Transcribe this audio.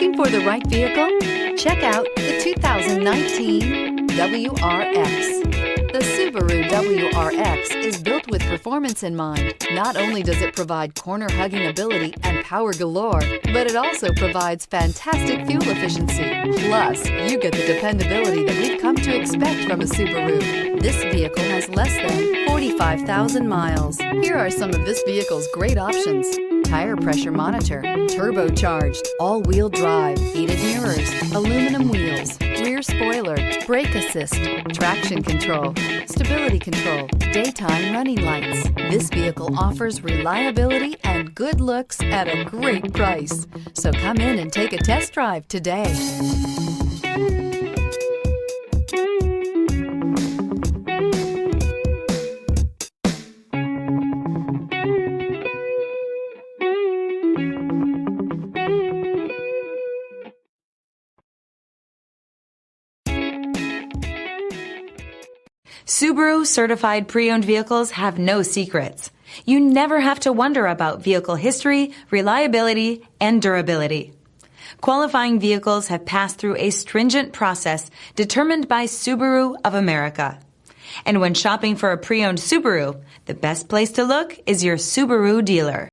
Looking for the right vehicle? Check out the 2019 WRX. The Subaru WRX is built with performance in mind. Not only does it provide corner-hugging ability and power galore, but it also provides fantastic fuel efficiency. Plus, you get the dependability that we've come to expect from a Subaru. This vehicle has less than 45,000 miles. Here are some of this vehicle's great options: tire pressure monitor, turbocharged, all-wheel drive, heated mirrors, aluminum wheels, rear spoiler, brake assist, traction control, stability control, daytime running lights. This vehicle offers reliability and good looks at a great price. So come in and take a test drive today. Subaru certified pre-owned vehicles have no secrets. You never have to wonder about vehicle history, reliability, and durability. Qualifying vehicles have passed through a stringent process determined by Subaru of America. And when shopping for a pre-owned Subaru, the best place to look is your Subaru dealer.